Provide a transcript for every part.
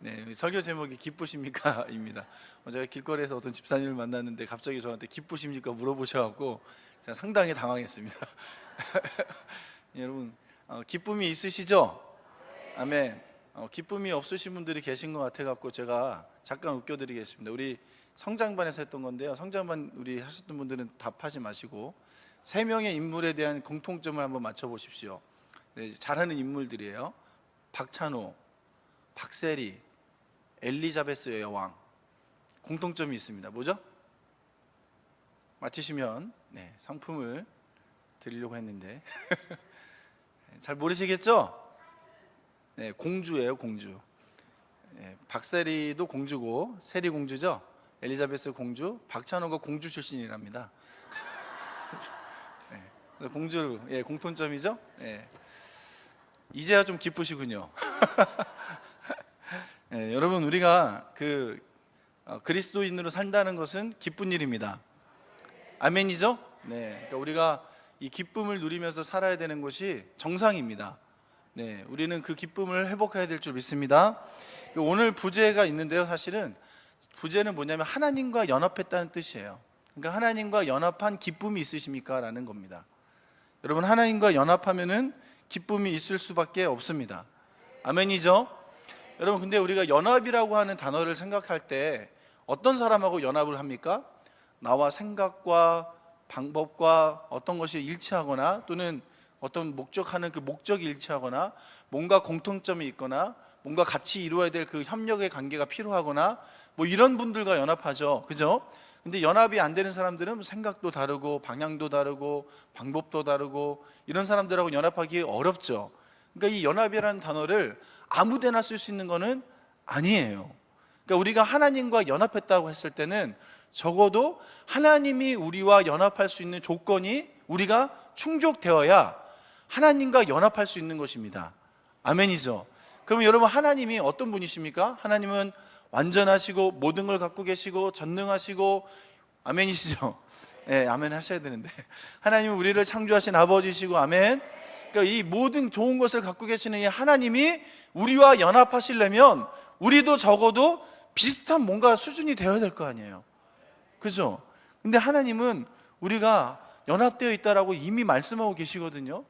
네, 설교 제목이 기쁘십니까? 입니다. 제가 길거리에서 어떤 집사님을 만났는데 갑자기 저한테 기쁘십니까? 물어보셔갖고 제가 상당히 당황했습니다. 여러분, 기쁨이 있으시죠? 아멘. 기쁨이 없으신 분들이 계신 것 같아갖고 제가 잠깐 웃겨드리겠습니다. 우리 성장반에서 했던 건데요. 성장반 우리 하셨던 분들은 답하지 마시고 세 명의 인물에 대한 공통점을 한번 맞춰보십시오. 네, 잘하는 인물들이에요. 박찬호, 박세리, 엘리자베스 여왕. 공통점이 있습니다. 뭐죠? 맞히시면 네, 상품을 드리려고 했는데 잘 모르시겠죠? 네, 공주예요, 공주. 네, 박세리도 공주고 세리 공주죠. 엘리자베스 공주, 박찬호가 공주 출신이랍니다. 네, 공주, 예, 공통점이죠. 예. 이제야 좀 기쁘시군요. 네, 여러분, 우리가 그리스도인으로 산다는 것은 기쁜 일입니다. 아멘이죠? 네, 그러니까 우리가 이 기쁨을 누리면서 살아야 되는 것이 정상입니다. 네, 우리는 그 기쁨을 회복해야 될 줄 믿습니다. 오늘 부제가 있는데요. 사실은 부제는 뭐냐면 하나님과 연합했다는 뜻이에요. 그러니까 하나님과 연합한 기쁨이 있으십니까? 라는 겁니다. 여러분, 하나님과 연합하면은 기쁨이 있을 수밖에 없습니다. 아멘이죠? 여러분, 근데 우리가 연합이라고 하는 단어를 생각할 때 어떤 사람하고 연합을 합니까? 나와 생각과 방법과 어떤 것이 일치하거나 또는 어떤 목적하는 그 목적이 일치하거나 뭔가 공통점이 있거나 뭔가 같이 이루어야 될 그 협력의 관계가 필요하거나 뭐 이런 분들과 연합하죠. 그죠? 근데 연합이 안 되는 사람들은 생각도 다르고 방향도 다르고 방법도 다르고 이런 사람들하고 연합하기 어렵죠. 그러니까 이 연합이라는 단어를 아무 데나 쓸 수 있는 거는 아니에요. 그러니까 우리가 하나님과 연합했다고 했을 때는 적어도 하나님이 우리와 연합할 수 있는 조건이 우리가 충족되어야 하나님과 연합할 수 있는 것입니다. 아멘이죠. 그럼 여러분, 하나님이 어떤 분이십니까? 하나님은 완전하시고 모든 걸 갖고 계시고 전능하시고 아멘이시죠? 네, 아멘 하셔야 되는데 하나님은 우리를 창조하신 아버지시고 아멘. 그러니까 이 모든 좋은 것을 갖고 계시는 이 하나님이 우리와 연합하시려면 우리도 적어도 비슷한 뭔가 수준이 되어야 될 거 아니에요. 그죠? 근데 하나님은 우리가 연합되어 있다라고 이미 말씀하고 계시거든요.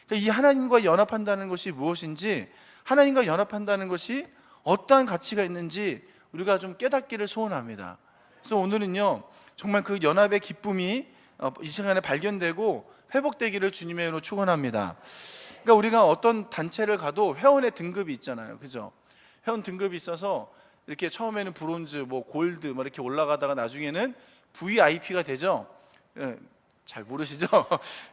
그러니까 이 하나님과 연합한다는 것이 무엇인지, 하나님과 연합한다는 것이 어떠한 가치가 있는지 우리가 좀 깨닫기를 소원합니다. 그래서 오늘은요, 정말 그 연합의 기쁨이 이 시간에 발견되고 회복되기를 주님의 이름으로 축원합니다. 그러니까 우리가 어떤 단체를 가도 회원의 등급이 있잖아요. 그죠? 회원 등급이 있어서 이렇게 처음에는 브론즈, 뭐 골드 뭐 이렇게 올라가다가 나중에는 VIP가 되죠. 예, 잘 모르시죠?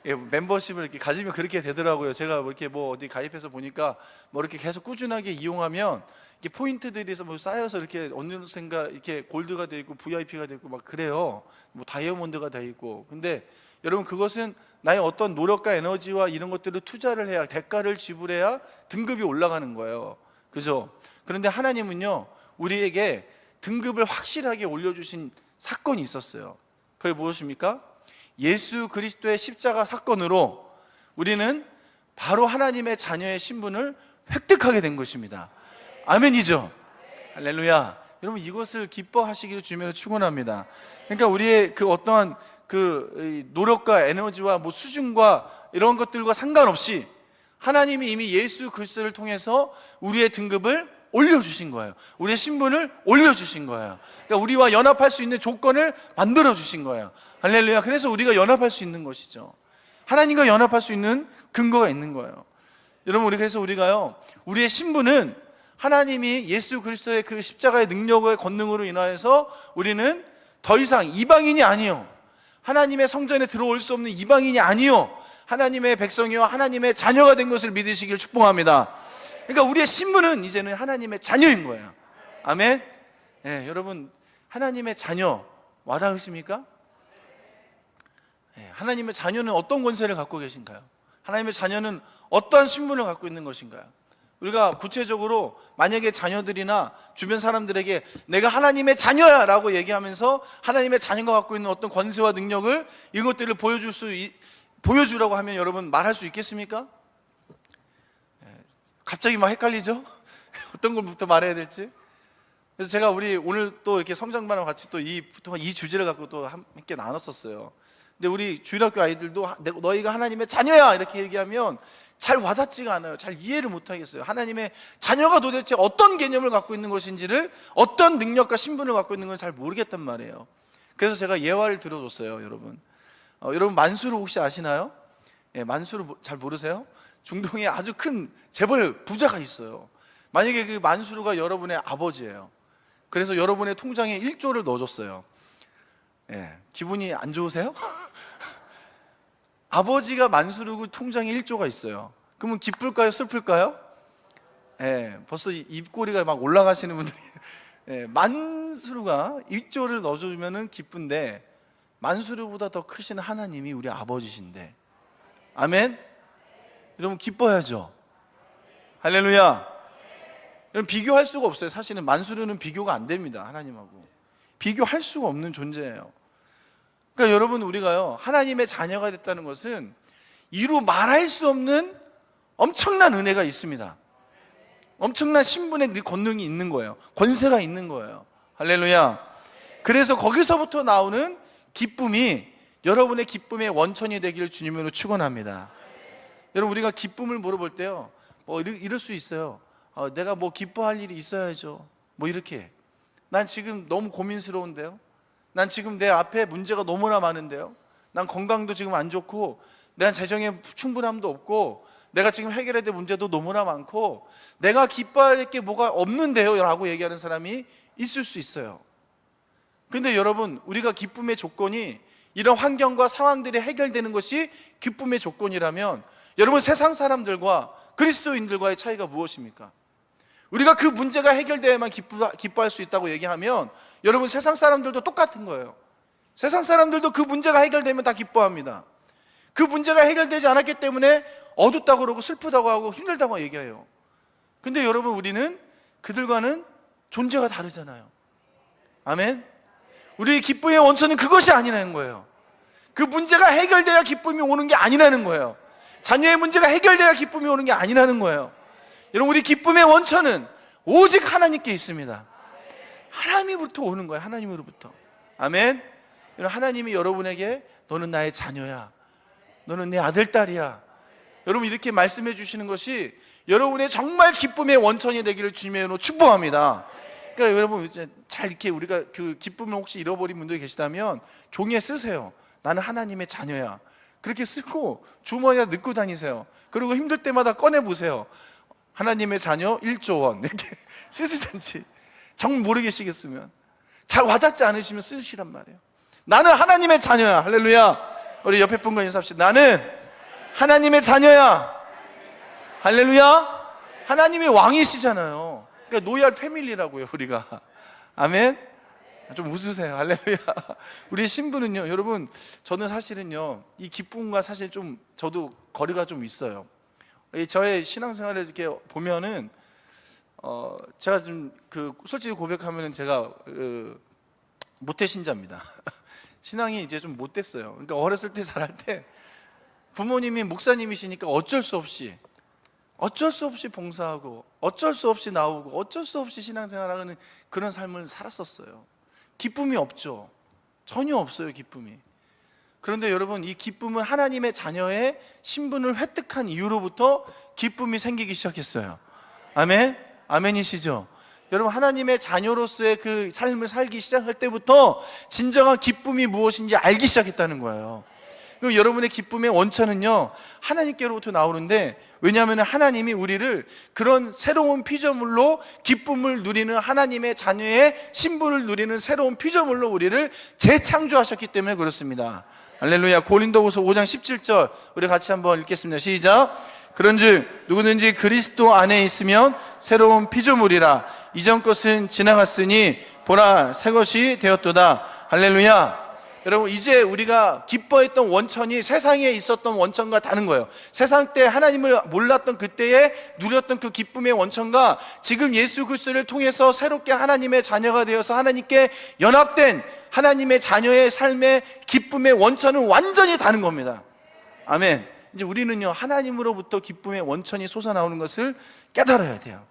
예, 멤버십을 이렇게 가지면 그렇게 되더라고요. 제가 이렇게 뭐 어디 가입해서 보니까 뭐 이렇게 계속 꾸준하게 이용하면 이게 포인트들이 뭐 쌓여서 이렇게 어느샌가 이렇게 골드가 돼 있고 VIP가 돼 있고 막 그래요. 뭐 다이아몬드가 돼 있고. 근데 여러분, 그것은 나의 어떤 노력과 에너지와 이런 것들을 투자를 해야, 대가를 지불해야 등급이 올라가는 거예요. 그죠? 그런데 하나님은요, 우리에게 등급을 확실하게 올려주신 사건이 있었어요. 그게 무엇입니까? 예수 그리스도의 십자가 사건으로 우리는 바로 하나님의 자녀의 신분을 획득하게 된 것입니다. 아멘이죠? 할렐루야. 여러분, 이것을 기뻐하시기를 주님으로 축원합니다. 그러니까 우리의 그 어떠한 그 노력과 에너지와 뭐 수준과 이런 것들과 상관없이 하나님이 이미 예수 그리스도를 통해서 우리의 등급을 올려주신 거예요. 우리의 신분을 올려주신 거예요. 그러니까 우리와 연합할 수 있는 조건을 만들어주신 거예요. 할렐루야. 그래서 우리가 연합할 수 있는 것이죠. 하나님과 연합할 수 있는 근거가 있는 거예요. 여러분, 그래서 우리가요, 우리의 신분은 하나님이 예수 그리스도의 그 십자가의 능력의 권능으로 인하여서 우리는 더 이상 이방인이 아니요, 하나님의 성전에 들어올 수 없는 이방인이 아니요, 하나님의 백성이요 하나님의 자녀가 된 것을 믿으시길 축복합니다. 그러니까 우리의 신분은 이제는 하나님의 자녀인 거예요. 아멘. 네, 여러분, 하나님의 자녀 와닿으십니까? 네, 하나님의 자녀는 어떤 권세를 갖고 계신가요? 하나님의 자녀는 어떠한 신분을 갖고 있는 것인가요? 우리가 구체적으로 만약에 자녀들이나 주변 사람들에게 내가 하나님의 자녀야 라고 얘기하면서 하나님의 자녀가 갖고 있는 어떤 권세와 능력을, 이것들을 보여주라고 하면 여러분 말할 수 있겠습니까? 갑자기 막 헷갈리죠? 어떤 것부터 말해야 될지. 그래서 제가 우리 오늘 또 이렇게 성장반과 같이 또 이 주제를 갖고 또 함께 나눴었어요. 근데 우리 주일학교 아이들도 너희가 하나님의 자녀야 이렇게 얘기하면 잘 와닿지가 않아요. 잘 이해를 못 하겠어요. 하나님의 자녀가 도대체 어떤 개념을 갖고 있는 것인지를, 어떤 능력과 신분을 갖고 있는 건 잘 모르겠단 말이에요. 그래서 제가 예화를 들어줬어요. 여러분, 여러분 만수르 혹시 아시나요? 예, 만수르 잘 모르세요? 중동에 아주 큰 재벌 부자가 있어요. 만약에 그 만수르가 여러분의 아버지예요. 그래서 여러분의 통장에 1조를 넣어줬어요. 예, 기분이 안 좋으세요? 아버지가 만수르고 통장에 1조가 있어요. 그러면 기쁠까요? 슬플까요? 예, 벌써 입꼬리가 막 올라가시는 분들이 예, 만수르가 1조를 넣어주면 기쁜데 만수르보다 더 크신 하나님이 우리 아버지신데, 아멘? 여러분 기뻐야죠. 할렐루야. 여러분 비교할 수가 없어요. 사실은 만수르는 비교가 안 됩니다. 하나님하고 비교할 수가 없는 존재예요. 그러니까 여러분, 우리가요 하나님의 자녀가 됐다는 것은 이루 말할 수 없는 엄청난 은혜가 있습니다. 엄청난 신분의 권능이 있는 거예요. 권세가 있는 거예요. 할렐루야. 그래서 거기서부터 나오는 기쁨이 여러분의 기쁨의 원천이 되기를 주님으로 축원합니다. 여러분, 우리가 기쁨을 물어볼 때요 이럴 수 있어요. 내가 뭐 기뻐할 일이 있어야죠. 뭐 이렇게, 난 지금 너무 고민스러운데요, 난 지금 내 앞에 문제가 너무나 많은데요, 난 건강도 지금 안 좋고, 난 재정에 충분함도 없고, 내가 지금 해결해야 될 문제도 너무나 많고, 내가 기뻐할 게 뭐가 없는데요 라고 얘기하는 사람이 있을 수 있어요. 근데 여러분, 우리가 기쁨의 조건이 이런 환경과 상황들이 해결되는 것이 기쁨의 조건이라면, 여러분 세상 사람들과 그리스도인들과의 차이가 무엇입니까? 우리가 그 문제가 해결되어야만 기뻐할 수 있다고 얘기하면, 여러분 세상 사람들도 똑같은 거예요. 세상 사람들도 그 문제가 해결되면 다 기뻐합니다. 그 문제가 해결되지 않았기 때문에 어둡다고 그러고 슬프다고 하고 힘들다고 얘기해요. 근데 여러분, 우리는 그들과는 존재가 다르잖아요. 아멘. 우리의 기쁨의 원천은 그것이 아니라는 거예요. 그 문제가 해결돼야 기쁨이 오는 게 아니라는 거예요. 자녀의 문제가 해결돼야 기쁨이 오는 게 아니라는 거예요. 여러분, 우리 기쁨의 원천은 오직 하나님께 있습니다. 하나님으로부터 오는 거예요. 하나님으로부터. 아멘. 여러분, 하나님이 여러분에게 너는 나의 자녀야, 너는 내 아들, 딸이야, 여러분 이렇게 말씀해 주시는 것이 여러분의 정말 기쁨의 원천이 되기를 주님의 이름으로 축복합니다. 그러니까 여러분, 잘 이렇게 우리가 그 기쁨을 혹시 잃어버린 분들이 계시다면 종이에 쓰세요. 나는 하나님의 자녀야. 그렇게 쓰고 주머니에 넣고 다니세요. 그리고 힘들 때마다 꺼내보세요. 하나님의 자녀 1조 원 이렇게 쓰시든지, 정말 모르겠으면, 잘 와닿지 않으시면 쓰시란 말이에요. 나는 하나님의 자녀야. 할렐루야. 우리 옆에 분과 인사합시다. 나는 하나님의 자녀야. 할렐루야. 하나님의 왕이시잖아요. 그러니까 노얄 패밀리라고요, 우리가. 아멘. 좀 웃으세요. 할렐루야. 우리 신부는요, 여러분, 저는 사실은요 이 기쁨과 사실 좀 저도 거리가 좀 있어요. 저의 신앙생활을 이렇게 보면은 제가 좀 솔직히 고백하면은 제가 모태 신자입니다. 신앙이 이제 좀 못됐어요. 그러니까 어렸을 때 자랄 때 부모님이 목사님이시니까 어쩔 수 없이 봉사하고, 어쩔 수 없이 나오고, 어쩔 수 없이 신앙생활하는 그런 삶을 살았었어요. 기쁨이 없죠. 전혀 없어요, 기쁨이. 그런데 여러분, 이 기쁨은 하나님의 자녀의 신분을 획득한 이후로부터 기쁨이 생기기 시작했어요. 아멘? 아멘이시죠? 여러분, 하나님의 자녀로서의 그 삶을 살기 시작할 때부터 진정한 기쁨이 무엇인지 알기 시작했다는 거예요. 그럼 여러분의 기쁨의 원천은요 하나님께로부터 나오는데, 왜냐하면 하나님이 우리를 그런 새로운 피조물로, 기쁨을 누리는 하나님의 자녀의 신분을 누리는 새로운 피조물로 우리를 재창조하셨기 때문에 그렇습니다. 할렐루야. 고린도후서 5장 17절 우리 같이 한번 읽겠습니다. 시작. 그런즉 누구든지 그리스도 안에 있으면 새로운 피조물이라, 이전 것은 지나갔으니 보라 새 것이 되었도다. 할렐루야. 여러분, 이제 우리가 기뻐했던 원천이 세상에 있었던 원천과 다른 거예요. 세상 때 하나님을 몰랐던 그때에 누렸던 그 기쁨의 원천과 지금 예수 그리스도를 통해서 새롭게 하나님의 자녀가 되어서 하나님께 연합된 하나님의 자녀의 삶의 기쁨의 원천은 완전히 다른 겁니다. 아멘. 이제 우리는요 하나님으로부터 기쁨의 원천이 솟아나오는 것을 깨달아야 돼요.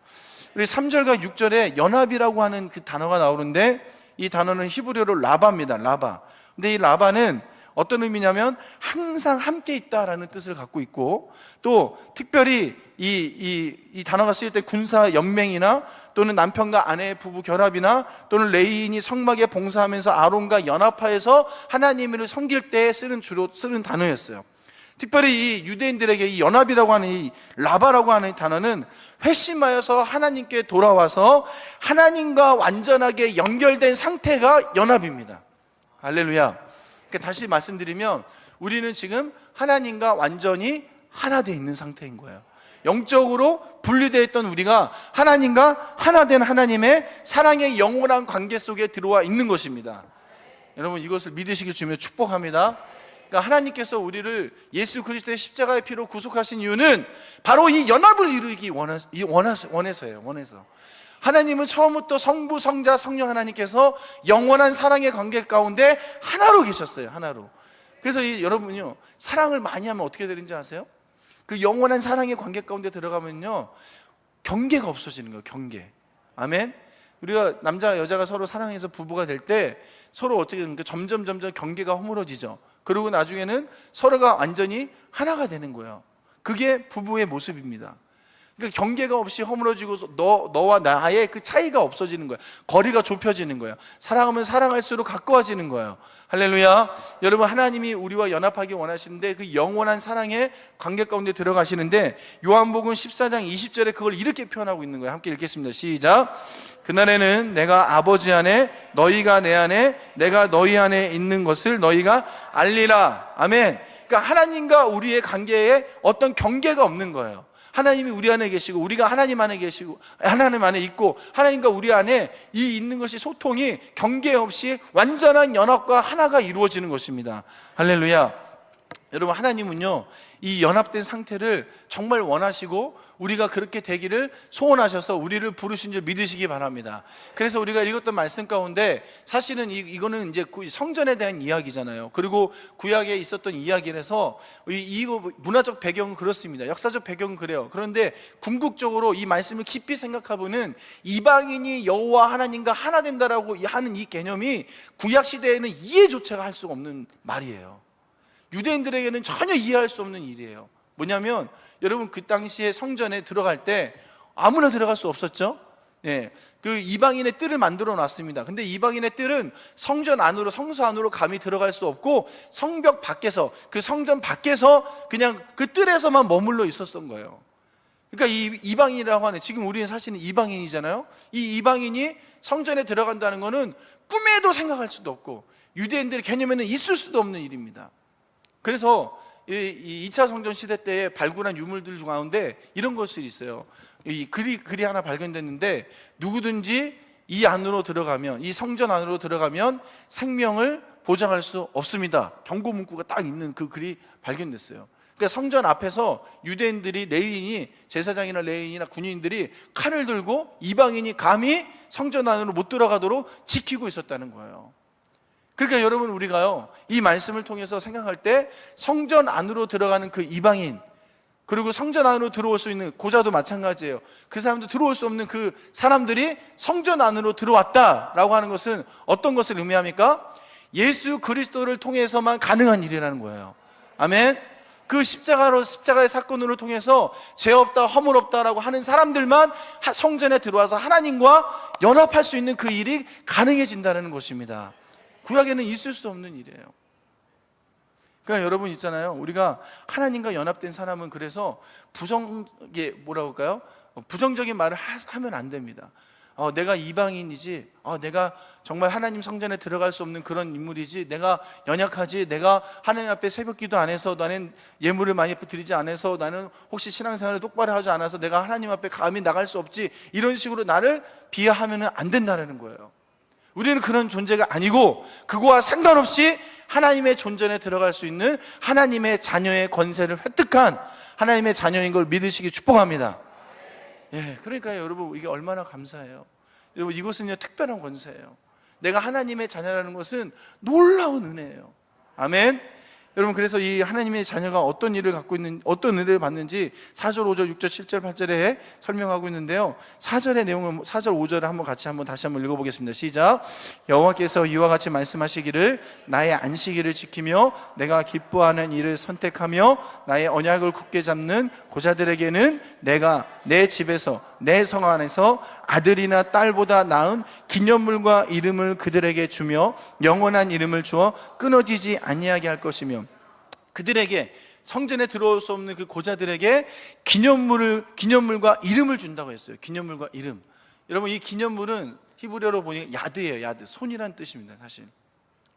우리 3절과 6절에 연합이라고 하는 그 단어가 나오는데, 이 단어는 히브리어로 라바입니다. 라바. 근데 이 라바는 어떤 의미냐면 항상 함께 있다라는 뜻을 갖고 있고, 또 특별히 이 단어가 쓰일 때 군사 연맹이나 또는 남편과 아내의 부부 결합이나 또는 레위인이 성막에 봉사하면서 아론과 연합하여서 하나님을 섬길 때 주로 쓰는 단어였어요. 특별히 이 유대인들에게 이 연합이라고 하는 이 라바라고 하는 단어는 회심하여서 하나님께 돌아와서 하나님과 완전하게 연결된 상태가 연합입니다. 할렐루야. 그러니까 다시 말씀드리면 우리는 지금 하나님과 완전히 하나 되어 있는 상태인 거예요. 영적으로 분리되어 있던 우리가 하나님과 하나 된 하나님의 사랑의 영원한 관계 속에 들어와 있는 것입니다. 여러분, 이것을 믿으시길 주며 축복합니다. 그러니까 하나님께서 우리를 예수 그리스도의 십자가의 피로 구속하신 이유는 바로 이 연합을 이루기 원해서예요. 하나님은 처음부터 성부, 성자, 성령 하나님께서 영원한 사랑의 관계 가운데 하나로 계셨어요. 하나로. 그래서 여러분요, 사랑을 많이 하면 어떻게 되는지 아세요? 그 영원한 사랑의 관계 가운데 들어가면요, 경계가 없어지는 거예요. 경계. 아멘. 우리가 남자 여자가 서로 사랑해서 부부가 될 때 서로 어떻게 됩니까? 점점 경계가 허물어지죠. 그리고 나중에는 서로가 완전히 하나가 되는 거예요. 그게 부부의 모습입니다. 그러니까 경계가 없이 허물어지고 너와 나의 그 차이가 없어지는 거예요. 거리가 좁혀지는 거예요. 사랑하면 사랑할수록 가까워지는 거예요. 할렐루야. 여러분, 하나님이 우리와 연합하기 원하시는데 그 영원한 사랑의 관계 가운데 들어가시는데, 요한복음 14장 20절에 그걸 이렇게 표현하고 있는 거예요. 함께 읽겠습니다. 시작. 그날에는 내가 아버지 안에, 너희가 내 안에, 내가 너희 안에 있는 것을 너희가 알리라. 아멘. 그러니까 하나님과 우리의 관계에 어떤 경계가 없는 거예요. 하나님이 우리 안에 계시고 우리가 하나님 안에 계시고 하나님 안에 있고, 하나님과 우리 안에 이 있는 것이 소통이 경계 없이 완전한 연합과 하나가 이루어지는 것입니다. 할렐루야. 여러분, 하나님은요, 이 연합된 상태를 정말 원하시고 우리가 그렇게 되기를 소원하셔서 우리를 부르신 줄 믿으시기 바랍니다. 그래서 우리가 읽었던 말씀 가운데 사실은 이거는 이제 성전에 대한 이야기잖아요. 그리고 구약에 있었던 이야기라서 이 문화적 배경은 그렇습니다. 역사적 배경은 그래요. 그런데 궁극적으로 이 말씀을 깊이 생각해보면 이방인이 여호와 하나님과 하나 된다라고 하는 이 개념이 구약 시대에는 이해조차가 할 수가 없는 말이에요. 유대인들에게는 전혀 이해할 수 없는 일이에요. 뭐냐면, 여러분, 그 당시에 성전에 들어갈 때 아무나 들어갈 수 없었죠. 그 이방인의 뜰을 만들어 놨습니다. 근데 이방인의 뜰은 성전 안으로, 성소 안으로 감히 들어갈 수 없고 성벽 밖에서, 그 성전 밖에서 그냥 그 뜰에서만 머물러 있었던 거예요. 그러니까 이 이방인이라고 하는, 지금 우리는 사실은 이방인이잖아요. 이 이방인이 성전에 들어간다는 것은 꿈에도 생각할 수도 없고 유대인들의 개념에는 있을 수도 없는 일입니다. 그래서 이 2차 성전 시대 때에 발굴한 유물들 가운데 이런 것들이 있어요. 이 글이 하나 발견됐는데, 누구든지 이 안으로 들어가면, 이 성전 안으로 들어가면 생명을 보장할 수 없습니다. 경고 문구가 딱 있는 그 글이 발견됐어요. 그러니까 성전 앞에서 유대인들이, 레위인이, 제사장이나 레위인이나 군인들이 칼을 들고 이방인이 감히 성전 안으로 못 들어가도록 지키고 있었다는 거예요. 그러니까 여러분, 우리가요, 이 말씀을 통해서 생각할 때 성전 안으로 들어가는 그 이방인, 그리고 성전 안으로 들어올 수 있는 고자도 마찬가지예요. 그 사람도 들어올 수 없는 그 사람들이 성전 안으로 들어왔다라고 하는 것은 어떤 것을 의미합니까? 예수 그리스도를 통해서만 가능한 일이라는 거예요. 아멘. 그 십자가의 사건으로 통해서 죄 없다, 허물 없다라고 하는 사람들만 성전에 들어와서 하나님과 연합할 수 있는 그 일이 가능해진다는 것입니다. 구약에는 있을 수 없는 일이에요. 그러니까 여러분 있잖아요, 우리가 하나님과 연합된 사람은 그래서 뭐라고 할까요? 부정적인 말을 하면 안 됩니다. 내가 이방인이지, 내가 정말 하나님 성전에 들어갈 수 없는 그런 인물이지, 내가 연약하지, 내가 하나님 앞에 새벽기도 안 해서, 나는 예물을 많이 드리지 않아서, 나는 혹시 신앙생활을 똑바로 하지 않아서 내가 하나님 앞에 감히 나갈 수 없지, 이런 식으로 나를 비하하면 안 된다는 거예요. 우리는 그런 존재가 아니고 그거와 상관없이 하나님의 존전에 들어갈 수 있는 하나님의 자녀의 권세를 획득한 하나님의 자녀인 걸 믿으시기 축복합니다. 그러니까 여러분, 이게 얼마나 감사해요. 여러분, 이것은요, 특별한 권세예요. 내가 하나님의 자녀라는 것은 놀라운 은혜예요. 아멘. 여러분, 그래서 이 하나님의 자녀가 어떤 일을 갖고 있는, 어떤 은혜를 받는지 4절, 5절, 6절, 7절, 8절에 설명하고 있는데요, 4절의 내용을 4절, 5절을 한번 같이 다시 한번 읽어보겠습니다. 시작. 여호와께서 이와 같이 말씀하시기를 나의 안식일을 지키며 내가 기뻐하는 일을 선택하며 나의 언약을 굳게 잡는 고자들에게는 내가 내 집에서 내 성 안에서 아들이나 딸보다 나은 기념물과 이름을 그들에게 주며 영원한 이름을 주어 끊어지지 아니하게 할 것이며 그들에게, 성전에 들어올 수 없는 그 고자들에게 기념물과 이름을 준다고 했어요. 기념물과 이름. 여러분, 이 기념물은 히브리어로 보니 야드예요. 야드, 손이란 뜻입니다. 사실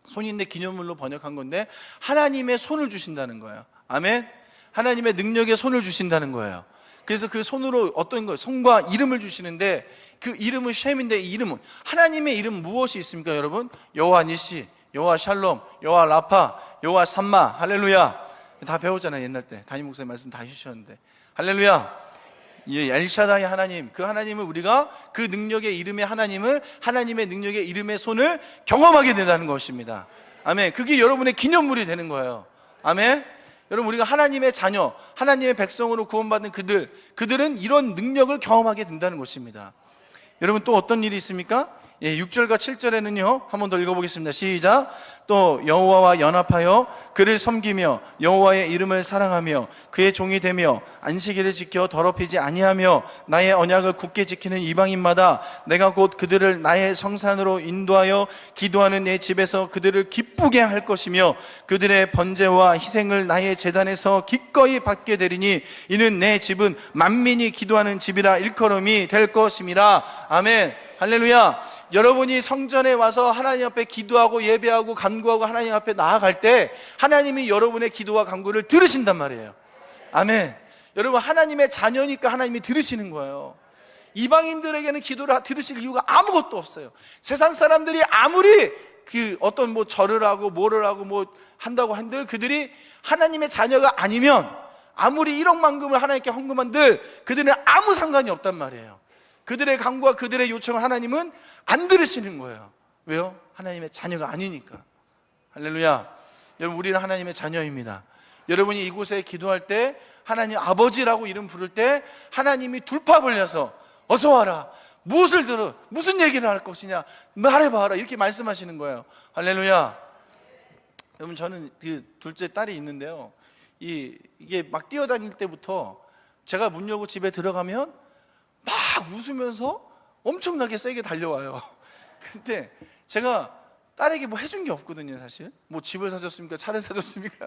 손인데 기념물로 번역한 건데 하나님의 손을 주신다는 거예요. 아멘. 하나님의 능력의 손을 주신다는 거예요. 그래서 그 손으로 어떤 거, 손과 이름을 주시는데 그 이름은 쉔인데, 이 이름은, 하나님의 이름 무엇이 있습니까 여러분? 여호와 니시, 여호와 샬롬, 여호와 라파, 여호와 삼마. 할렐루야. 다 배웠잖아요. 옛날 때 담임 목사님 말씀 다 해주셨는데. 할렐루야. 예, 엘샤다이 하나님, 그 하나님을 우리가 그 능력의 이름의 하나님을, 하나님의 능력의 이름의 손을 경험하게 된다는 것입니다. 아멘. 그게 여러분의 기념물이 되는 거예요. 아멘. 여러분, 우리가 하나님의 자녀, 하나님의 백성으로 구원받은 그들은 이런 능력을 경험하게 된다는 것입니다. 여러분, 또 어떤 일이 있습니까? 6절과 7절에는요, 한 번 더 읽어보겠습니다. 시작. 또 여호와와 연합하여 그를 섬기며 여호와의 이름을 사랑하며 그의 종이 되며 안식일을 지켜 더럽히지 아니하며 나의 언약을 굳게 지키는 이방인마다 내가 곧 그들을 나의 성산으로 인도하여 기도하는 내 집에서 그들을 기쁘게 할 것이며 그들의 번제와 희생을 나의 제단에서 기꺼이 받게 되리니 이는 내 집은 만민이 기도하는 집이라 일컬음이 될 것임이라. 아멘. 할렐루야. 여러분이 성전에 와서 하나님 앞에 기도하고 예배하고 간구하고 하나님 앞에 나아갈 때 하나님이 여러분의 기도와 간구를 들으신단 말이에요. 아멘. 여러분, 하나님의 자녀니까 하나님이 들으시는 거예요. 이방인들에게는 기도를 들으실 이유가 아무것도 없어요. 세상 사람들이 아무리 그 어떤 뭐 절을 하고 뭐를 하고 뭐 한다고 한들 그들이 하나님의 자녀가 아니면 아무리 1억 만금을 하나님께 헌금한들 그들은 아무 상관이 없단 말이에요. 그들의 간구와 그들의 요청을 하나님은 안 들으시는 거예요. 왜요? 하나님의 자녀가 아니니까. 할렐루야. 여러분, 우리는 하나님의 자녀입니다. 여러분이 이곳에 기도할 때 하나님 아버지라고 이름 부를 때 하나님이 둘파 벌려서 어서 와라, 무엇을 들어, 무슨 얘기를 할 것이냐, 말해봐라, 이렇게 말씀하시는 거예요. 할렐루야. 여러분, 저는 그 둘째 딸이 있는데요, 이게 막 뛰어다닐 때부터 제가 문 열고 집에 들어가면 막 웃으면서 엄청나게 세게 달려와요. 근데 제가 딸에게 뭐 해준 게 없거든요. 사실 뭐 집을 사줬습니까? 차를 사줬습니까?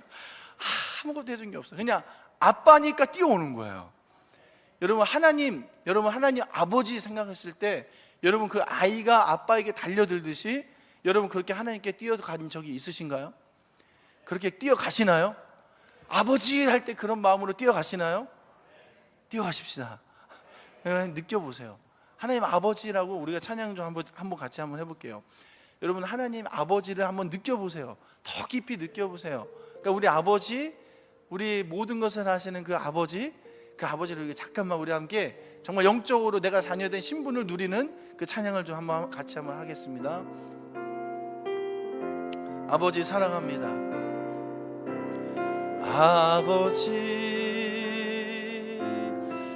아무것도 해준 게 없어요. 그냥 아빠니까 뛰어오는 거예요. 여러분, 하나님 아버지 생각했을 때 여러분, 그 아이가 아빠에게 달려들듯이 여러분 그렇게 하나님께 뛰어간 적이 있으신가요? 그렇게 뛰어가시나요? 아버지 할 때 그런 마음으로 뛰어가시나요? 뛰어가십시다. 느껴보세요. 하나님 아버지라고 우리가 찬양 좀 한번 같이 해볼게요. 여러분, 하나님 아버지를 한번 느껴보세요. 더 깊이 느껴보세요. 그러니까 우리 아버지, 우리 모든 것을 하시는 그 아버지를 잠깐만 우리 함께 정말 영적으로 내가 자녀된 신분을 누리는 그 찬양을 좀 같이 하겠습니다. 아버지 사랑합니다. 아버지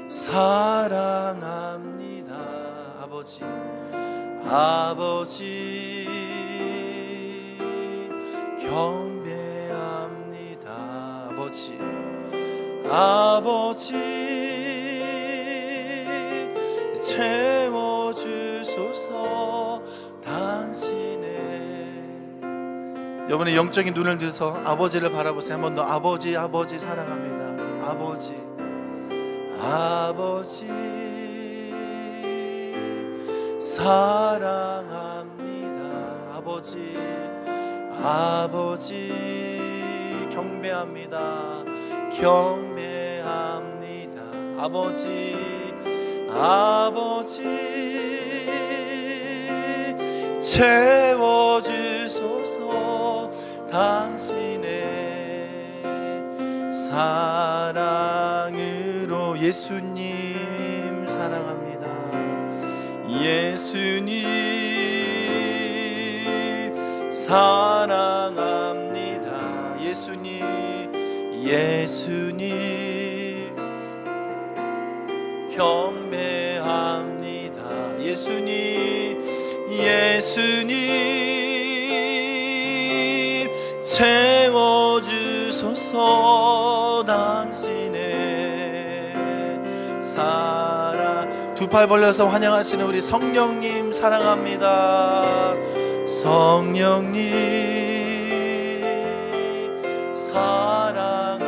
사랑합니다. 아버지 경배합니다. 아버지 채워주소서 당신의. 여러분의 영적인 눈을 들어서 아버지를 바라보세요. 한 번 더. 아버지 사랑합니다. 아버지 사랑합니다. 아버지 경배합니다. 아버지 채워주소서 당신의 사랑으로. 예수님 사랑합니다. 예수님 사랑합니다. 예수님 예수님 경배합니다. 예수님 예수님 채워주소서. 당신의 사랑. 두 팔 벌려서 환영하시는 우리 성령님 사랑합니다. 성령님 사랑합니다.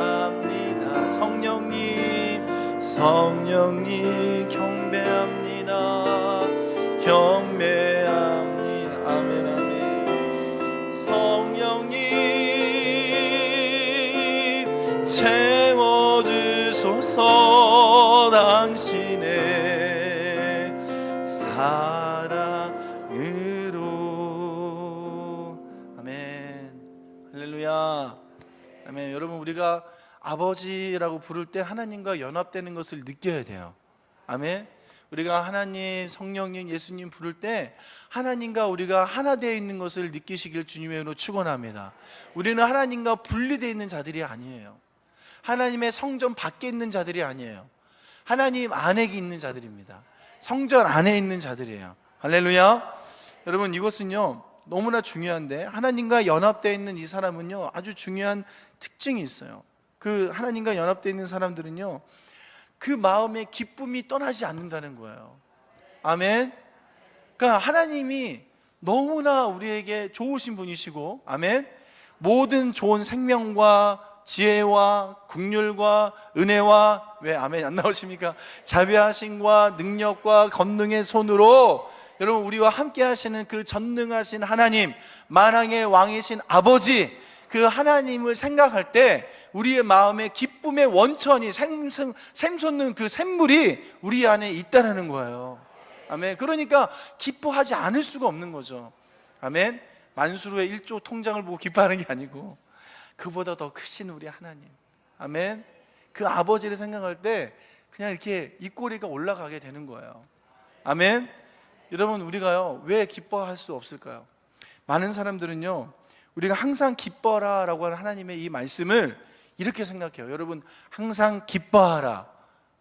성령님 성령님 경배합니다. 경배합니다. 아멘 아멘. 성령님 채워주소서. 당신의 사랑으로. 아멘 할렐루야. 아멘. 여러분, 우리가 아버지라고 부를 때 하나님과 연합되는 것을 느껴야 돼요. 아멘. 우리가 하나님, 성령님, 예수님 부를 때 하나님과 우리가 하나 되어 있는 것을 느끼시길 주님의 이름으로 축원합니다. 우리는 하나님과 분리되어 있는 자들이 아니에요. 하나님의 성전 밖에 있는 자들이 아니에요. 하나님 안에 있는 자들입니다. 성전 안에 있는 자들이에요. 할렐루야. 여러분, 이것은요 너무나 중요한데, 하나님과 연합되어 있는 이 사람은요 아주 중요한 특징이 있어요. 그 하나님과 연합되어 있는 사람들은요 그 마음의 기쁨이 떠나지 않는다는 거예요. 아멘. 그러니까 하나님이 너무나 우리에게 좋으신 분이시고, 아멘, 모든 좋은 생명과 지혜와 긍휼과 은혜와, 왜 아멘 안 나오십니까? 자비하심과 능력과 권능의 손으로 여러분 우리와 함께 하시는 그 전능하신 하나님, 만왕의 왕이신 아버지, 그 하나님을 생각할 때 우리의 마음에 기쁨의 원천이 샘솟는 그 샘물이 우리 안에 있다는 거예요. 아멘. 그러니까 기뻐하지 않을 수가 없는 거죠. 아멘. 만수르의 1조 통장을 보고 기뻐하는 게 아니고 그보다 더 크신 우리 하나님, 아멘, 그 아버지를 생각할 때 그냥 이렇게 입꼬리가 올라가게 되는 거예요. 아멘. 여러분, 우리가요 왜 기뻐할 수 없을까요? 많은 사람들은요 우리가 항상 기뻐라 라고 하는 하나님의 이 말씀을 이렇게 생각해요. 여러분, 항상 기뻐하라.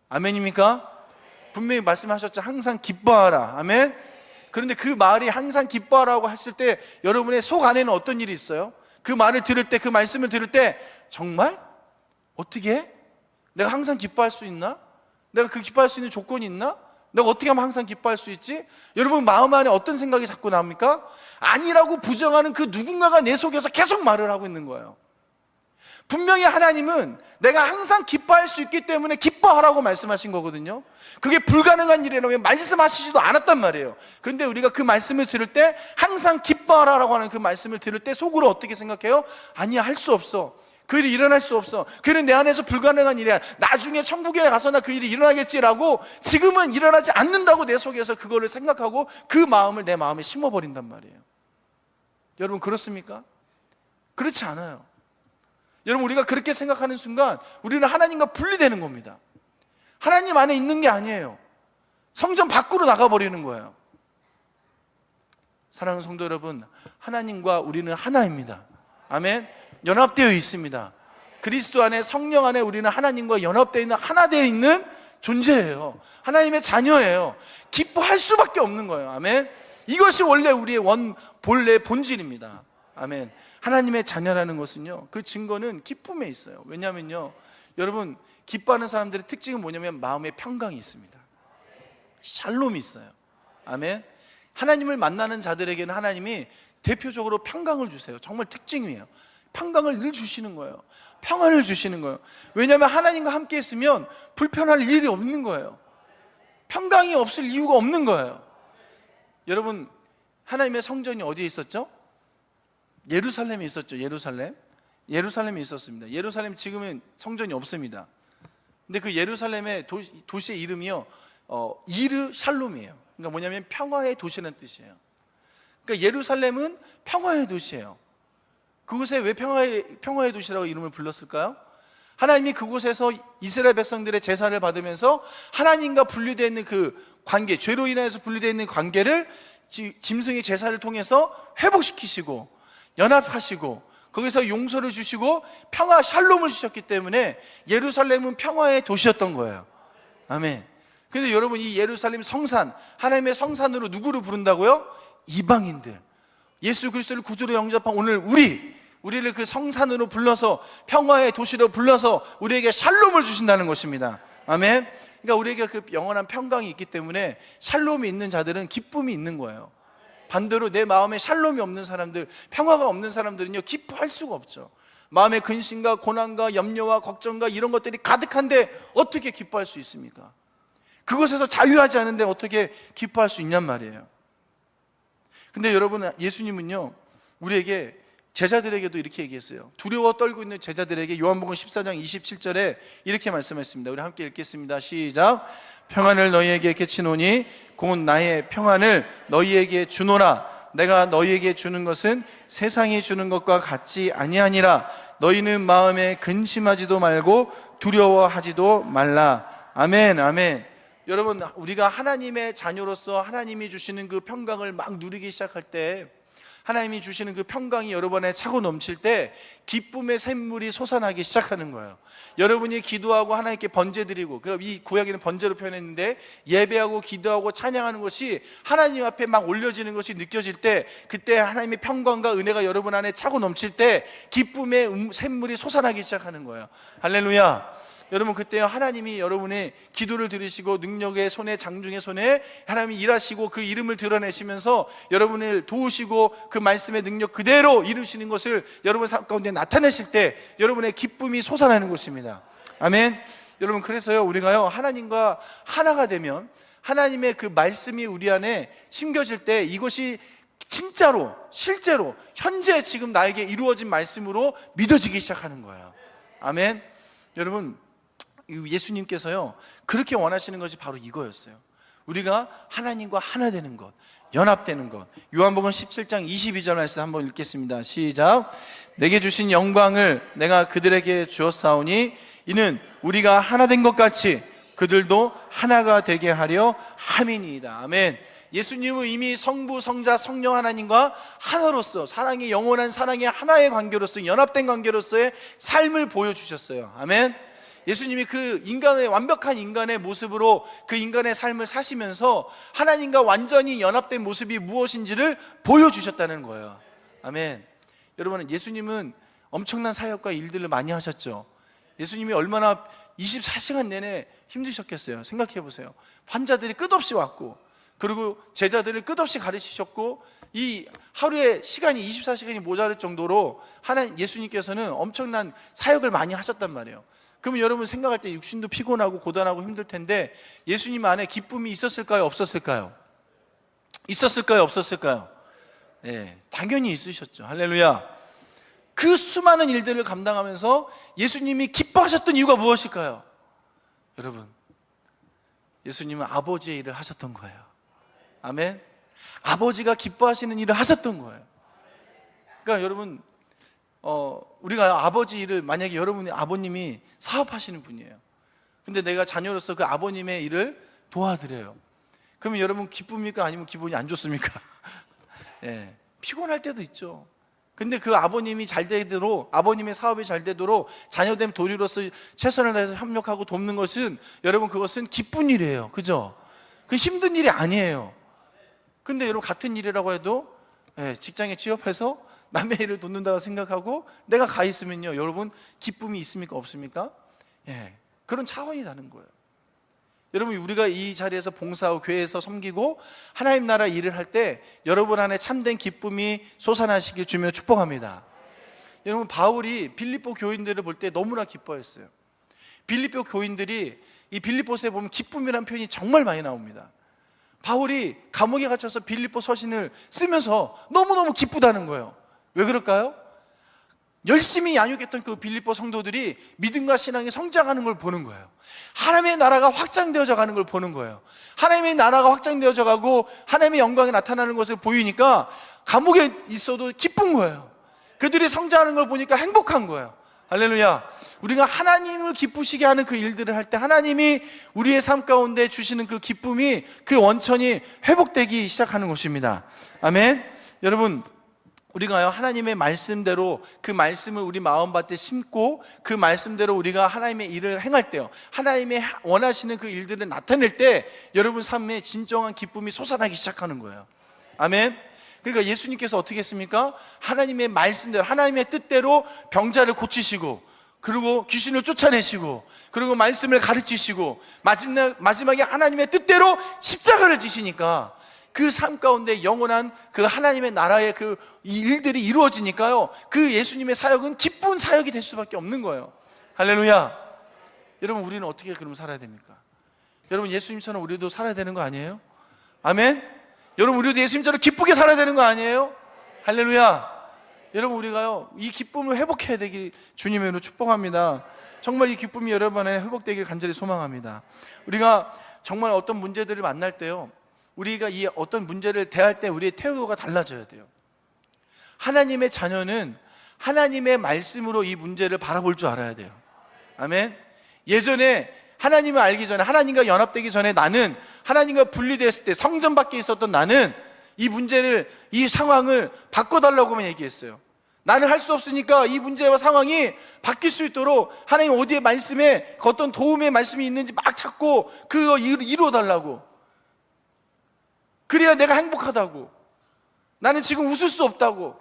아멘입니까? 분명히 말씀하셨죠. 항상 기뻐하라. 아멘. 그런데 그 말이 항상 기뻐하라고 했을 때 여러분의 속 안에는 어떤 일이 있어요? 그 말을 들을 때, 그 말씀을 들을 때 정말? 어떻게? 내가 항상 기뻐할 수 있나? 내가 그 기뻐할 수 있는 조건이 있나? 내가 어떻게 하면 항상 기뻐할 수 있지? 여러분 마음 안에 어떤 생각이 자꾸 나옵니까? 아니라고 부정하는 그 누군가가 내 속에서 계속 말을 하고 있는 거예요. 분명히 하나님은 내가 항상 기뻐할 수 있기 때문에 기뻐하라고 말씀하신 거거든요. 그게 불가능한 일이라면 말씀하시지도 않았단 말이에요. 그런데 우리가 그 말씀을 들을 때, 항상 기뻐하라고 하는 그 말씀을 들을 때 속으로 어떻게 생각해요? 아니야, 할 수 없어. 그 일이 일어날 수 없어. 그 일은 내 안에서 불가능한 일이야. 나중에 천국에 가서나 그 일이 일어나겠지라고, 지금은 일어나지 않는다고 내 속에서 그거를 생각하고 그 마음을 내 마음에 심어버린단 말이에요. 여러분, 그렇습니까? 그렇지 않아요. 여러분, 우리가 그렇게 생각하는 순간 우리는 하나님과 분리되는 겁니다. 하나님 안에 있는 게 아니에요. 성전 밖으로 나가버리는 거예요. 사랑하는 성도 여러분, 하나님과 우리는 하나입니다. 아멘. 연합되어 있습니다. 그리스도 안에, 성령 안에 우리는 하나님과 연합되어 있는, 하나 되어 있는 존재예요. 하나님의 자녀예요. 기뻐할 수밖에 없는 거예요. 아멘. 이것이 원래 우리의 본래 본질입니다. 아멘. 하나님의 자녀라는 것은요, 그 증거는 기쁨에 있어요. 왜냐하면요, 여러분, 기뻐하는 사람들의 특징은 뭐냐면 마음에 평강이 있습니다. 샬롬이 있어요. 아멘. 하나님을 만나는 자들에게는 하나님이 대표적으로 평강을 주세요. 정말 특징이에요. 평강을 늘 주시는 거예요. 평안을 주시는 거예요. 왜냐하면 하나님과 함께 있으면 불편할 일이 없는 거예요. 평강이 없을 이유가 없는 거예요. 여러분, 하나님의 성전이 어디에 있었죠? 예루살렘에 있었죠. 예루살렘에 있었습니다. 예루살렘, 지금은 성전이 없습니다. 근데 그 예루살렘의 도시의 이름이요, 이르 샬롬이에요. 그러니까 뭐냐면 평화의 도시라는 뜻이에요. 그러니까 예루살렘은 평화의 도시예요. 그곳에 왜 평화의 도시라고 이름을 불렀을까요? 하나님이 그곳에서 이스라엘 백성들의 제사를 받으면서 하나님과 분리되어 있는 그 관계, 죄로 인해서 분리되어 있는 관계를 짐승의 제사를 통해서 회복시키시고 연합하시고, 거기서 용서를 주시고 평화 샬롬을 주셨기 때문에 예루살렘은 평화의 도시였던 거예요. 아멘. 근데 여러분, 이 예루살렘 성산, 하나님의 성산으로 누구를 부른다고요? 이방인들, 예수 그리스도를 구주로 영접한 오늘 우리를 그 성산으로 불러서 평화의 도시로 불러서 우리에게 샬롬을 주신다는 것입니다. 아멘. 그러니까 우리에게 그 영원한 평강이 있기 때문에 샬롬이 있는 자들은 기쁨이 있는 거예요. 반대로 내 마음에 샬롬이 없는 사람들, 평화가 없는 사람들은요, 기뻐할 수가 없죠. 마음에 근심과 고난과 염려와 걱정과 이런 것들이 가득한데 어떻게 기뻐할 수 있습니까? 그것에서 자유하지 않은데 어떻게 기뻐할 수 있냔 말이에요. 근데 여러분, 예수님은요, 우리에게, 제자들에게도 이렇게 얘기했어요. 두려워 떨고 있는 제자들에게 요한복음 14장 27절에 이렇게 말씀했습니다. 우리 함께 읽겠습니다. 시작. 평안을 너희에게 끼치노니 곧 나의 평안을 너희에게 주노라. 내가 너희에게 주는 것은 세상이 주는 것과 같지 아니하니라. 너희는 마음에 근심하지도 말고 두려워하지도 말라. 아멘, 아멘. 여러분, 우리가 하나님의 자녀로서 하나님이 주시는 그 평강을 막 누리기 시작할 때, 하나님이 주시는 그 평강이 여러분의 차고 넘칠 때 기쁨의 샘물이 솟아나기 시작하는 거예요. 여러분이 기도하고 하나님께 번제드리고, 이 구약에는 번제로 표현했는데 예배하고 기도하고 찬양하는 것이 하나님 앞에 막 올려지는 것이 느껴질 때, 그때 하나님의 평강과 은혜가 여러분 안에 차고 넘칠 때 기쁨의 샘물이 솟아나기 시작하는 거예요. 할렐루야. 여러분, 그때 하나님이 여러분의 기도를 들으시고 능력의 손에, 장중의 손에 하나님이 일하시고 그 이름을 드러내시면서 여러분을 도우시고 그 말씀의 능력 그대로 이루시는 것을 여러분 삶 가운데 나타내실 때 여러분의 기쁨이 솟아나는 것입니다. 아멘. 여러분, 그래서요, 우리가요, 하나님과 하나가 되면 하나님의 그 말씀이 우리 안에 심겨질 때 이것이 진짜로, 실제로, 현재 지금 나에게 이루어진 말씀으로 믿어지기 시작하는 거예요. 아멘. 여러분, 예수님께서요, 그렇게 원하시는 것이 바로 이거였어요. 우리가 하나님과 하나 되는 것, 연합되는 것. 요한복음 17장 22절 말씀 한번 읽겠습니다. 시작. 내게 주신 영광을 내가 그들에게 주었사오니 이는 우리가 하나 된 것 같이 그들도 하나가 되게 하려 함이니이다. 아멘. 예수님은 이미 성부, 성자, 성령 하나님과 하나로서 사랑의, 영원한 사랑의 하나의 관계로서, 연합된 관계로서의 삶을 보여주셨어요. 아멘. 예수님이 그 인간의, 완벽한 인간의 모습으로 그 인간의 삶을 사시면서 하나님과 완전히 연합된 모습이 무엇인지를 보여주셨다는 거예요. 아멘. 여러분, 예수님은 엄청난 사역과 일들을 많이 하셨죠. 예수님이 얼마나 24시간 내내 힘드셨겠어요. 생각해 보세요. 환자들이 끝없이 왔고, 그리고 제자들을 끝없이 가르치셨고, 이 하루에 시간이 24시간이 모자랄 정도로 예수님께서는 엄청난 사역을 많이 하셨단 말이에요. 그러면 여러분 생각할 때 육신도 피곤하고 고단하고 힘들 텐데 예수님 안에 기쁨이 있었을까요? 없었을까요? 있었을까요? 없었을까요? 네, 당연히 있으셨죠. 할렐루야. 그 수많은 일들을 감당하면서 예수님이 기뻐하셨던 이유가 무엇일까요? 여러분, 예수님은 아버지의 일을 하셨던 거예요. 아멘. 아버지가 기뻐하시는 일을 하셨던 거예요. 그러니까 여러분, 우리가 아버지 일을, 만약에 여러분의 아버님이 사업하시는 분이에요. 근데 내가 자녀로서 그 아버님의 일을 도와드려요. 그러면 여러분 기쁩니까? 아니면 기분이 안 좋습니까? 네, 피곤할 때도 있죠. 근데 그 아버님이 잘 되도록, 아버님의 사업이 잘 되도록 자녀된 도리로서 최선을 다해서 협력하고 돕는 것은, 여러분, 그것은 기쁜 일이에요. 그죠? 그 힘든 일이 아니에요. 근데 여러분, 같은 일이라고 해도 직장에 취업해서 남의 일을 돕는다고 생각하고 내가 가 있으면요, 여러분 기쁨이 있습니까? 없습니까? 그런 차원이 다른 거예요. 여러분, 우리가 이 자리에서 봉사하고 교회에서 섬기고 하나님 나라 일을 할 때 여러분 안에 참된 기쁨이 솟아나시길 주며 축복합니다. 여러분, 바울이 빌립보 교인들을 볼 때 너무나 기뻐했어요. 빌립보 교인들이, 이 빌립보서에 보면 기쁨이라는 표현이 정말 많이 나옵니다. 바울이 감옥에 갇혀서 빌립보 서신을 쓰면서 너무너무 기쁘다는 거예요. 왜 그럴까요? 열심히 양육했던 그 빌립보 성도들이 믿음과 신앙이 성장하는 걸 보는 거예요. 하나님의 나라가 확장되어져 가는 걸 보는 거예요. 하나님의 나라가 확장되어져 가고 하나님의 영광이 나타나는 것을 보이니까 감옥에 있어도 기쁜 거예요. 그들이 성장하는 걸 보니까 행복한 거예요. 할렐루야. 우리가 하나님을 기쁘시게 하는 그 일들을 할 때 하나님이 우리의 삶 가운데 주시는 그 기쁨이, 그 원천이 회복되기 시작하는 것입니다. 아멘. 여러분, 우리가요 하나님의 말씀대로 그 말씀을 우리 마음밭에 심고 그 말씀대로 우리가 하나님의 일을 행할 때요, 하나님의 원하시는 그 일들을 나타낼 때 여러분 삶에 진정한 기쁨이 솟아나기 시작하는 거예요. 아멘. 그러니까 예수님께서 어떻게 했습니까? 하나님의 말씀대로 하나님의 뜻대로 병자를 고치시고, 그리고 귀신을 쫓아내시고, 그리고 말씀을 가르치시고, 마지막에 하나님의 뜻대로 십자가를 지시니까 그 삶 가운데 영원한 그 하나님의 나라의 그 일들이 이루어지니까요, 그 예수님의 사역은 기쁜 사역이 될 수밖에 없는 거예요. 할렐루야. 여러분, 우리는 어떻게 그럼 살아야 됩니까? 여러분, 예수님처럼 우리도 살아야 되는 거 아니에요? 아멘. 여러분, 우리도 예수님처럼 기쁘게 살아야 되는 거 아니에요? 할렐루야. 여러분, 우리가요 이 기쁨을 회복해야 되길 주님의 이름으로 축복합니다. 정말 이 기쁨이 여러분의 회복되길 간절히 소망합니다. 우리가 정말 어떤 문제들을 만날 때요, 우리가 이 어떤 문제를 대할 때 우리의 태도가 달라져야 돼요. 하나님의 자녀는 하나님의 말씀으로 이 문제를 바라볼 줄 알아야 돼요. 아멘. 예전에 하나님을 알기 전에, 하나님과 연합되기 전에 나는 하나님과 분리됐을 때 성전 밖에 있었던 나는 이 문제를, 이 상황을 바꿔달라고만 얘기했어요. 나는 할 수 없으니까 이 문제와 상황이 바뀔 수 있도록 하나님 어디에 말씀에 어떤 도움의 말씀이 있는지 막 찾고 그거 이루어달라고. 그래야 내가 행복하다고. 나는 지금 웃을 수 없다고.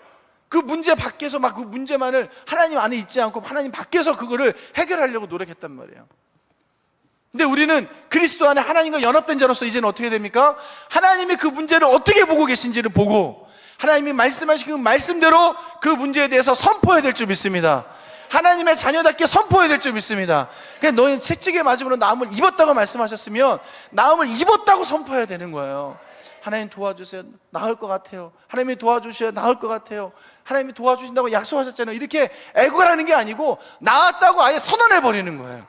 그 문제 밖에서 막 그 문제만을 하나님 안에 있지 않고 하나님 밖에서 그거를 해결하려고 노력했단 말이에요. 근데 우리는 그리스도 안에 하나님과 연합된 자로서 이제는 어떻게 됩니까? 하나님이 그 문제를 어떻게 보고 계신지를 보고 하나님이 말씀하신 그 말씀대로 그 문제에 대해서 선포해야 될 줄 믿습니다. 하나님의 자녀답게 선포해야 될 줄 믿습니다. 그러니까 너희는 채찍에 맞음으로 나음을 입었다고 말씀하셨으면 나음을 입었다고 선포해야 되는 거예요. 하나님 도와주세요, 나을 것 같아요. 하나님이 도와주셔야 나을 것 같아요. 하나님이 도와주신다고 약속하셨잖아요. 이렇게 애고라는 게 아니고 나았다고 아예 선언해버리는 거예요.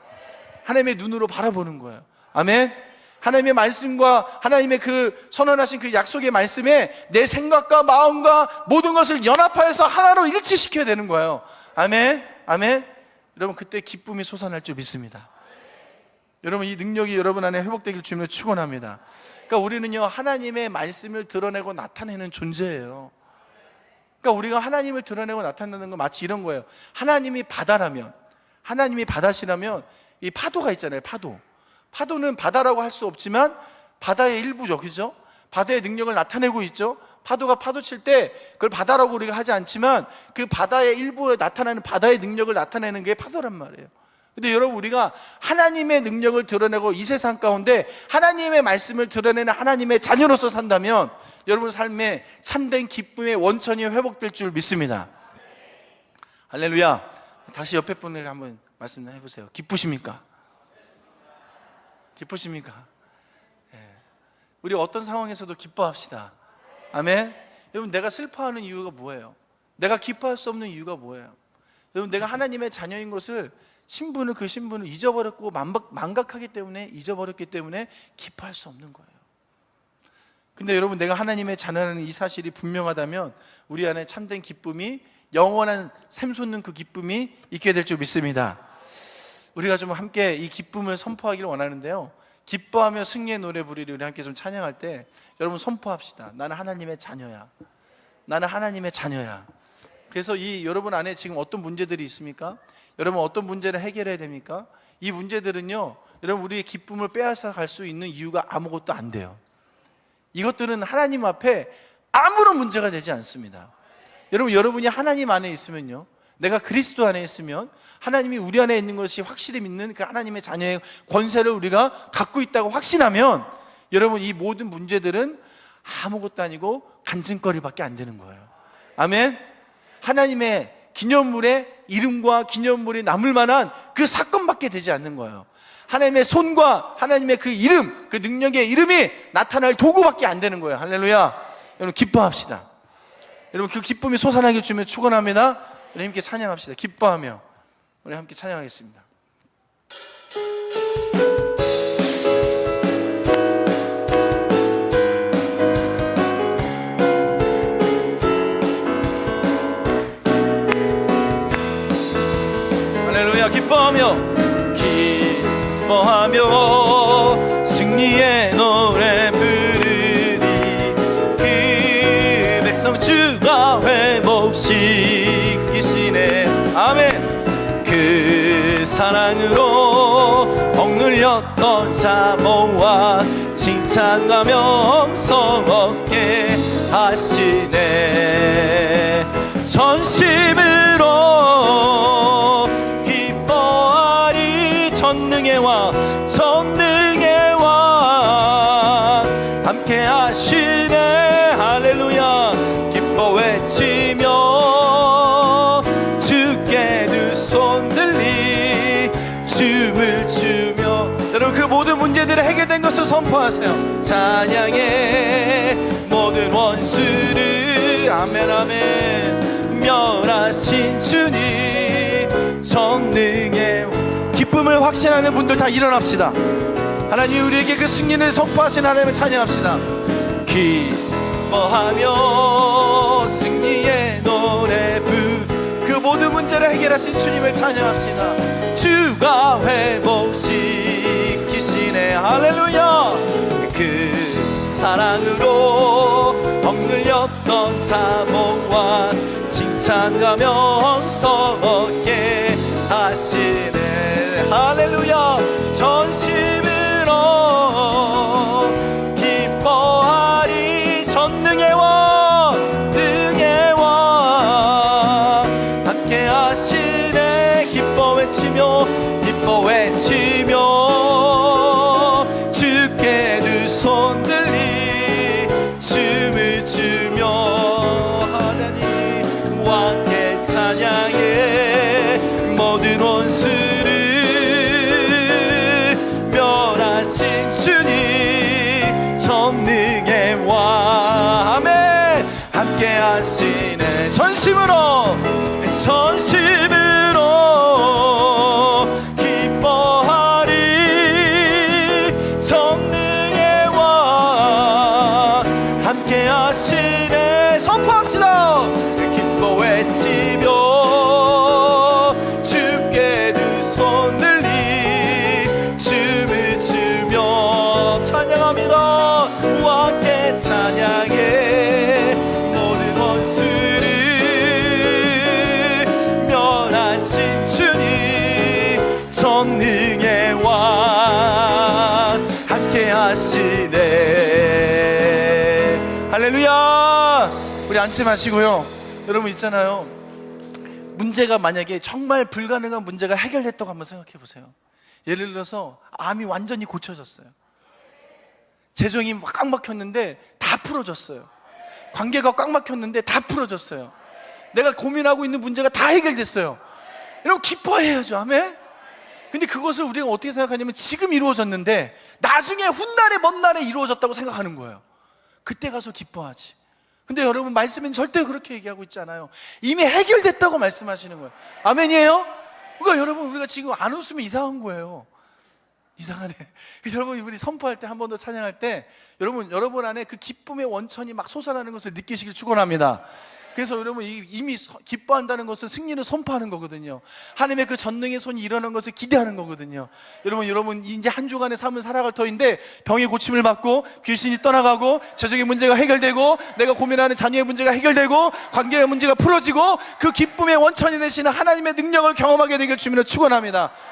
하나님의 눈으로 바라보는 거예요. 아멘. 하나님의 말씀과 하나님의 그 선언하신 그 약속의 말씀에 내 생각과 마음과 모든 것을 연합하여서 하나로 일치시켜야 되는 거예요. 아멘. 아멘. 여러분, 그때 기쁨이 솟아날 줄 믿습니다. 여러분, 이 능력이 여러분 안에 회복되길 주님으로 축원합니다. 그러니까 우리는요 하나님의 말씀을 드러내고 나타내는 존재예요. 그러니까 우리가 하나님을 드러내고 나타내는 건 마치 이런 거예요. 하나님이 바다라면, 하나님이 바다시라면 이 파도가 있잖아요. 파도는 바다라고 할 수 없지만 바다의 일부죠. 그죠? 바다의 능력을 나타내고 있죠. 파도가 파도 칠 때 그걸 바다라고 우리가 하지 않지만 그 바다의 일부에 나타나는 바다의 능력을 나타내는 게 파도란 말이에요. 근데 여러분, 우리가 하나님의 능력을 드러내고 이 세상 가운데 하나님의 말씀을 드러내는 하나님의 자녀로서 산다면 여러분 삶에 참된 기쁨의 원천이 회복될 줄 믿습니다. 할렐루야. 다시 옆에 분에게 한번 말씀 해보세요. 기쁘십니까? 기쁘십니까? 네. 우리 어떤 상황에서도 기뻐합시다. 아멘. 여러분, 내가 슬퍼하는 이유가 뭐예요? 내가 기뻐할 수 없는 이유가 뭐예요? 여러분, 내가 하나님의 자녀인 것을 그 신분을 잊어버렸고 망각하기 때문에, 잊어버렸기 때문에 기뻐할 수 없는 거예요. 근데 여러분, 내가 하나님의 자녀라는 이 사실이 분명하다면 우리 안에 참된 기쁨이, 영원한 샘솟는 그 기쁨이 있게 될 줄 믿습니다. 우리가 좀 함께 이 기쁨을 선포하기를 원하는데요, 기뻐하며 승리의 노래 부리를 우리 함께 좀 찬양할 때 여러분 선포합시다. 나는 하나님의 자녀야. 나는 하나님의 자녀야. 그래서 이 여러분 안에 지금 어떤 문제들이 있습니까? 여러분, 어떤 문제를 해결해야 됩니까? 이 문제들은요 여러분, 우리의 기쁨을 빼앗아 갈 수 있는 이유가 아무것도 안 돼요. 이것들은 하나님 앞에 아무런 문제가 되지 않습니다. 여러분이 하나님 안에 있으면요, 내가 그리스도 안에 있으면 하나님이 우리 안에 있는 것이 확실히 믿는 그 하나님의 자녀의 권세를 우리가 갖고 있다고 확신하면 여러분, 이 모든 문제들은 아무것도 아니고 간증거리밖에 안 되는 거예요. 아멘. 하나님의 기념물에 이름과 기념물이 남을 만한 그 사건밖에 되지 않는 거예요. 하나님의 손과 하나님의 그 이름, 그 능력의 이름이 나타날 도구밖에 안 되는 거예요. 할렐루야. 여러분, 기뻐합시다. 여러분, 그 기쁨이 솟아나게 주면 축원합니다. 우리 함께 찬양합시다. 기뻐하며 우리 함께 찬양하겠습니다. 할렐루야. 기뻐하며 승리의 노래 부르리. 그 백성 주가 회복 씻기시네. 아멘. 그 사랑으로 억눌렸던 자모와 칭찬과 명성 얻게 하시네. 전심으로 기뻐하리. 전능의 왕, 전능의 왕 함께 하시네. 할렐루야. 기뻐 외치며 주께 두 손 들리 춤을 추며. 여러분, 그 모든 문제들이 해결된 것을 선포하세요. 찬양의 모든 원수를 아멘 아멘 멸하신 주님 전능의. 기쁨을 확신하는 분들 다 일어납시다. 하나님 우리에게 그 승리를 선포하신 하나님을 찬양합시다. 기뻐하며 승리의 노래 그 모든 문제를 해결하신 주님을 찬양합시다. 주가 회복시키시네. 할렐루야. 그 사랑으로 억눌렸던 자모와 칭찬과 명성 얻게 하시네. 할렐루야. 전심으로 기뻐하리. 전능의 왕, 능의 왕 함께 하시네. 기뻐 외치며 주께 두 손 들리 춤을 추며 하나님 왕께 찬양해. 모든 원수를 멸하신 주님 전능의 왕 아멘 함께 하시네. 전심으로 기뻐하리. 전능의 왕 함께 하시네. 선포합시다. 기뻐 외치며 주께 두 손 들리 춤을 추며 찬양합니다. 왕께 찬양해. 모든 원수를 멸하신 주님 전능의 왕 함께 하시네. 할렐루야. 우리 앉지 마시고요. 여러분 있잖아요, 문제가 만약에 정말 불가능한 문제가 해결됐다고 한번 생각해 보세요. 예를 들어서 암이 완전히 고쳐졌어요. 재정이 꽉 막혔는데 다 풀어졌어요. 관계가 꽉 막혔는데 다 풀어졌어요. 내가 고민하고 있는 문제가 다 해결됐어요. 여러분 기뻐해야죠. 아멘. 근데 그것을 우리가 어떻게 생각하냐면 지금 이루어졌는데 나중에 훗날에 먼 날에 이루어졌다고 생각하는 거예요. 그때 가서 기뻐하지. 근데 여러분 말씀은 절대 그렇게 얘기하고 있지 않아요. 이미 해결됐다고 말씀하시는 거예요. 아멘이에요? 그러니까 여러분 우리가 지금 안 웃으면 이상한 거예요. 이상하네. 여러분 우리 선포할 때 한 번 더 찬양할 때 여러분 안에 그 기쁨의 원천이 막 솟아나는 것을 느끼시길 축원합니다. 그래서 여러분 이미 기뻐한다는 것은 승리를 선포하는 거거든요. 하나님의 그 전능의 손이 일어나는 것을 기대하는 거거든요. 여러분 이제 한 주간의 삶을 살아갈 터인데 병의 고침을 받고 귀신이 떠나가고 재정의 문제가 해결되고 내가 고민하는 자녀의 문제가 해결되고 관계의 문제가 풀어지고 그 기쁨의 원천이 되시는 하나님의 능력을 경험하게 되길 주님으로 축원합니다.